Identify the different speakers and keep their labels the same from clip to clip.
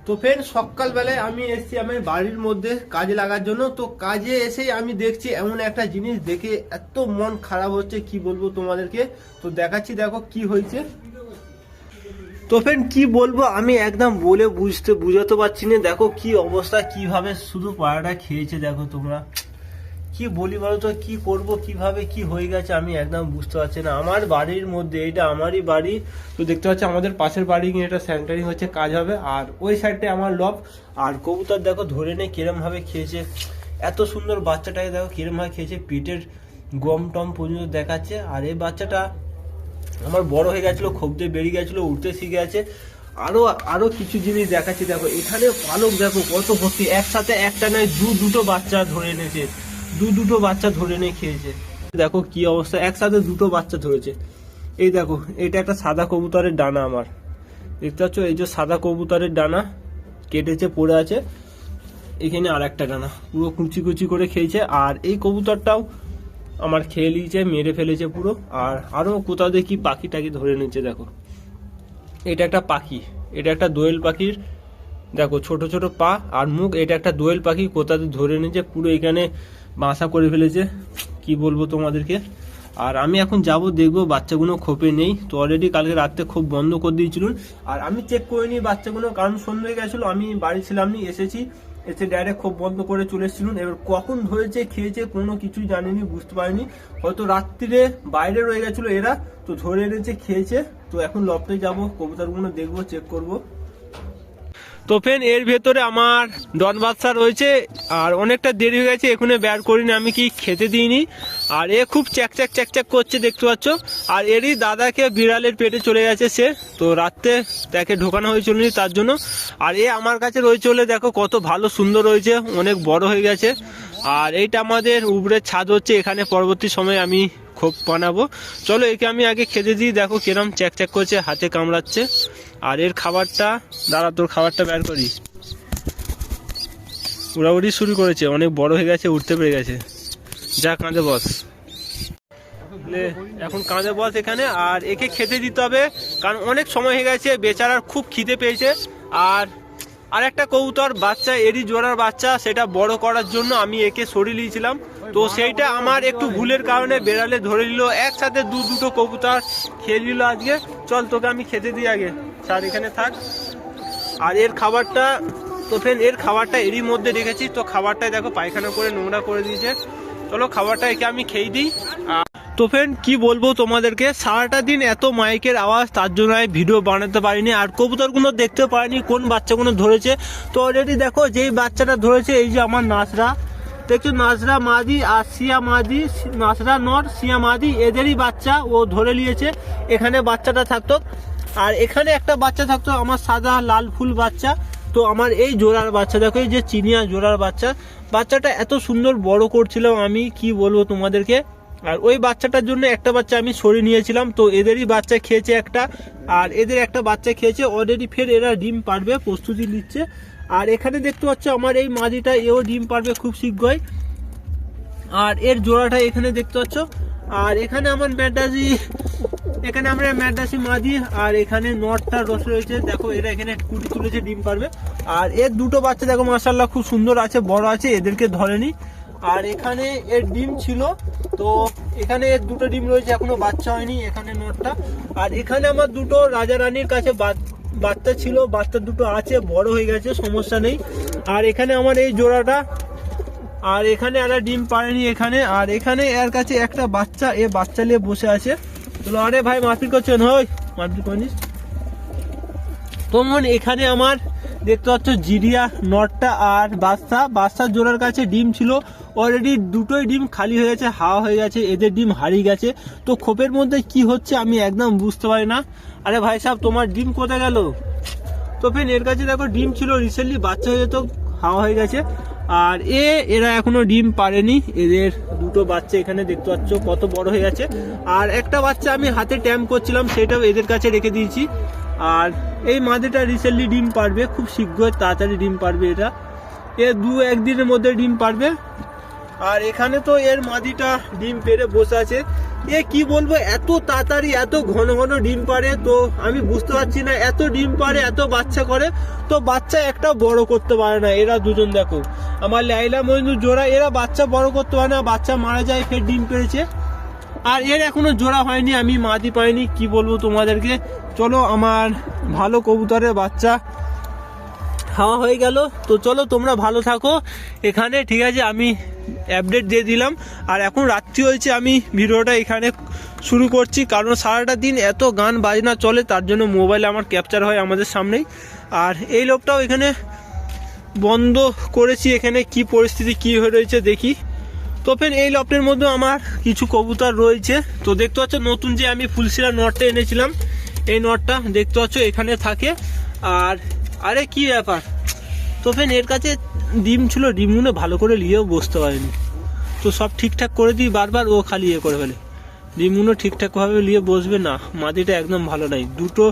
Speaker 1: তো ফ্রেন্ড সকালবেলায় আমি এসেছি আমার বাড়ির মধ্যে কাজে লাগার জন্য। তো কাজে এসেই আমি দেখছি এমন একটা জিনিস দেখে এত মন খারাপ হচ্ছে কি বলবো তোমাদেরকে। তো দেখাচ্ছি, দেখো কি হয়েছে। তো ফ্রেন্ড কি বলবো আমি একদম বলে বুঝাতে পারছি না। দেখো কি অবস্থা, কিভাবে শুধু পাড়াটা খেয়েছে দেখো তোমরা। কি বলি বলো তো, কি করব, কিভাবে কি হয়ে গেছে আমি একদম বুঝতে পারছি না। আমার বাড়ির মধ্যে, এটা আমারই বাড়ি। তো দেখতে পাচ্ছি আমাদের পাশের বাড়ি গিয়ে এটা স্যানিটারিং হচ্ছে, কাজ হবে। আর ওই সাইডটা আমার লব। আর কবুতর দেখো ধরে নেই কিরম ভাবে খেয়েছে। এত সুন্দর বাচ্চাটাকে দেখো কিরম ভাবে খেয়েছে, পেটের গম টম পর্যন্ত দেখাচ্ছে। আর এই বাচ্চাটা আমার বড় হয়ে গেছিল, খোপ দিয়ে বেরিয়ে গেছিল, উঠতে শিখে গেছে। আরো কিছু জিনিস দেখাচ্ছি দেখো। এখানে পালক দেখো কত ভর্তি, একসাথে একটা নয় দুটো বাচ্চা ধরে এনেছে, দুটো বাচ্চা ধরে নিয়ে খেয়েছে। দেখো কি অবস্থা, একসাথে দুটো বাচ্চা ধরেছে। এই দেখো এটা একটা সাদা কবুতরের ডানা, আমার দেখতে পাচ্ছ এই যে সাদা কবুতরের ডানা কেটেছে পড়ে আছে। এখানে আর একটা ডানা পুরো কুচি কুচি করে খেয়েছে। আর এই কবুতরটাও আমার খেয়ে নিয়েছে, মেরে ফেলেছে পুরো। আর আরো কোথাও দেখি পাখি টাকি ধরে নিচ্ছে দেখো। এটা একটা পাখি, এটা একটা দোয়েল পাখির দেখো ছোট ছোট পা আর মুখ। এটা একটা দোয়েল পাখি কোথাতে ধরে নিচ্ছে পুরো, এখানে বাসা করে ফেলেছে। কি বলবো তোমাদেরকে। আর আমি এখন যাব দেখবো বাচ্চাগুলো খোপে নেই। তো অলরেডি কালকে রাত্রে খুব বন্ধ করে দিয়েছিলুন। আর আমি চেক করে নিই বাচ্চাগুলো, কারণ সন্ধ্যে হয়ে গেছিলো, আমি বাড়ি ছিলাম নি, এসে ডাইরেক্ট খুব বন্ধ করে চলে এসেছিলুন। এবার কখন ধরেছে খেয়েছে কোনো কিছুই জানিনি, বুঝতে পারিনি। হয়তো রাত্রিরে বাইরে রয়ে গেছিলো এরা, তো ধরে এনেছে খেয়েছে। তো এখন লফটে যাবো, কবুতরগুলো দেখবো, চেক করবো। তো ফ্রেন্ড এর ভেতরে আমার ডন বাচ্চা রয়েছে। আর অনেকটা দেরি হয়ে গেছে, এখনো বের করিনি, আমি কি খেতে দিইনি। আর এ খুব চ্যাক করছে দেখতে পাচ্ছ। আর এরই দাদাকে বিড়ালের পেটে চলে গেছে সে, তো রাত্রে তাকে ঢোকানো হয়েছিল তার জন্য। আর এ আমার কাছে রয়েছে বলে দেখো কত ভালো সুন্দর রয়েছে, অনেক বড় হয়ে গেছে। আর এইটা আমাদের উপরের ছাদ হচ্ছে, এখানে পরবর্তী সময় আমি খোপ বানাবো। চলো একে আমি আগে খেতে দিই, দেখো কিরম চ্যাক করছে, হাতে কামড়াচ্ছে। আর এর খাবারটা দাঁড়া, তোর খাবারটা বের করি। উড়াউড়ি শুরু করেছে, অনেক বড় হয়ে গেছে, উঠতে পেরে গেছে। যা কাঁধে বস, এখন কাঁধে বস এখানে। আর একে খেতে দিতে হবে, কারণ অনেক সময় হয়ে গেছে, বেচারার খুব খিদে পেয়েছে। আর একটা কবুতর বাচ্চা, এরই জোড়ার বাচ্চা, সেটা বড় করার জন্য আমি একে সরিয়ে নিয়েছিলাম। তো সেইটা আমার একটু ভুলের কারণে বেড়ালে ধরে নিল, একসাথে দুটো কবুতর খেয়ে নিল আজকে। চল তোকে আমি খেতে দিই আগে, স্যার এখানে থাক। আর এর খাবারটা, তো ফ্রেন্ড এর খাবারটা এরই মধ্যে রেখেছি। তো খাবারটাই দেখো পায়খানা করে নোংরা করে দিয়েছে। চলো খাবারটা একে আমি খেয়ে দিই। তো ফ্রেন্ড কি বলবো তোমাদেরকে, সারাটা দিন এত মাইকের আওয়াজ, তার জন্য আমি ভিডিও বানাতে পারিনি। আর কবুতরগুলো দেখতে পারিনি কোন বাচ্চাগুলো ধরেছে। তো অলরেডি দেখো যেই বাচ্চাটা ধরেছে, এই যে আমার নাসরা দেখছো, নাসরা মাদি আর সিয়া মাদি, নাসরা নর সিয়া মাদি, এদেরই বাচ্চা ও ধরে নিয়েছে। এখানে বাচ্চাটা থাকতো, আর এখানে একটা বাচ্চা থাকতো আমার সাদা লাল ফুল বাচ্চা। তো আমার এই জোড়ার বাচ্চা দেখো, এই যে চিনিয়া জোড়ার বাচ্চাটা এত সুন্দর বড় করছিলাম আমি, কি বলবো তোমাদেরকে। আর ওই বাচ্চাটার জন্য একটা বাচ্চা আমি সরিয়ে নিয়েছিলাম। তো এদেরই বাচ্চা খেয়েছে একটা, আর এদের একটা বাচ্চা খেয়েছে অলরেডি। ফের এরা ডিম পারবে, প্রস্তুতি নিচ্ছে। আর এখানে দেখতে পাচ্ছ আমার এই মাদিটা, এও ডিম পারবে খুব শীঘ্রই। আর এর জোড়াটা এখানে দেখতে পাচ্ছ। আর এখানে আমার ম্যাডাসি মাদি। আর এখানে নটটা রস রয়েছে দেখো, এরা এখানে কুটি তুলেছে, ডিম পারবে। আর এর দুটো বাচ্চা দেখো মাশাআল্লাহ খুব সুন্দর আছে, বড় আছে, এদেরকে ধরেনি। আর এখানে এর ডিম ছিল, তো এখানে এর দুটো ডিম রয়েছে, এখনো বাচ্চা হয়নি এখানে নটটা। আর এখানে আমার দুটো রাজা রানীর কাছে বাচ্চা ছিল, বাচ্চা দুটো আছে, বড় হয়ে গেছে, সমস্যা নেই। আর এখানে আমার এই জোড়াটা, আর এখানে এরা ডিম পারেনি এখানে। আর এখানে এর কাছে একটা বাচ্চা, এ বাচ্চা নিয়ে বসে আছে। চলো, আরে ভাই মারপিট করছেন, হয় মারপিট করিস। তখন এখানে আমার দেখতে পাচ্ছ জিরিয়া নটটা আর বাচ্চার জোড়ার কাছে ডিম ছিল, অলরেডি দুটোই ডিম খালি হয়ে গেছে, হাওয়া হয়ে গেছে, এদের ডিম হারিয়ে গেছে। তো খোপের মধ্যে কি হচ্ছে আমি একদম বুঝতে পারি না। আরে ভাই সাহেব তোমার ডিম কোথায় গেল? তো ফের এর কাছে দেখো ডিম ছিল, রিসেন্টলি বাচ্চা হয়ে যেত, হাওয়া হয়ে গেছে। আর এরা এখনো ডিম পারেনি, এদের দুটো বাচ্চা এখানে দেখতে পাচ্ছ কত বড় হয়ে গেছে। আর একটা বাচ্চা আমি হাতে ট্যাম করছিলাম, সেটাও এদের কাছে রেখে দিয়েছি। আর এই মাদিটা রিসেন্টলি ডিম পারবে, খুব শীঘ্রই তাড়াতাড়ি ডিম পারবে, এটা একদিনের মধ্যে ডিম পারবে। আর এখানে তো এর মাদিটা ডিম পেড়ে বসে আছে। এ কি বলবো, এত তাড়াতাড়ি এত ঘন ঘন ডিম পারে, তো আমি বুঝতে পারছি না, এত ডিম পারে এত বাচ্চা করে, তো বাচ্চা একটা বড় করতে পারে না। এরা দুজন দেখো, আমার লাইলা মজনু জোড়া, এরা বাচ্চা বড় করতে পারে না, বাচ্চা মারা যায়, ফের ডিম পেড়েছে। আর এর এখনো জোড়া হয়নি, আমি মাদি পাইনি, কি বলবো তোমাদেরকে। চলো আমার ভালো কবুতরের বাচ্চা খাওয়া হয়ে গেল, তো চলো তোমরা ভালো থাকো এখানে, ঠিক আছে। আমি আপডেট দিয়ে দিলাম, আর এখন রাত্রি হয়েছে, আমি ভিডিওটা এখানে শুরু করছি, কারণ সারাটা দিন এত গান বাজনা চলে, তার জন্য মোবাইলে আমার ক্যাপচার হয় আমাদের সামনেই। আর এই লোকটাও এখানে বন্ধ করেছি, এখানে কি পরিস্থিতি কি হয়ে রয়েছে দেখি। তো ফের এই লফটের মধ্যে আমার কিছু কবুতর রয়েছে, তো দেখতে পাচ্ছ নতুন যে আমি ফুলশিরা নটটা এনেছিলাম, এই নটটা দেখতে পাচ্ছ এখানে থাকে। আর আরে কি ব্যাপার, তো ফের এর কাছে ডিম ছিল, ডিমগুলো ভালো করে নিয়েও বসতে পারেনি, তো সব ঠিকঠাক করে দিই, বারবার ও খালি ইয়ে করে ফেলে, ডিমগুলো ঠিকঠাকভাবে নিয়ে বসবে না। মাদিটা একদম ভালো নাই, দুটো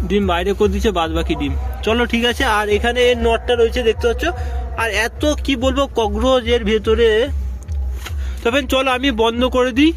Speaker 1: ডিম বাইরে করে দিচ্ছে, বাদ বাকি ডিম। চলো ঠিক আছে। আর এখানে এর নটটা রয়েছে দেখতে পাচ্ছ, আর এত কি বলবো ককরোচ এর ভেতরে। তবে চলো আমি বন্ধ করে দিই।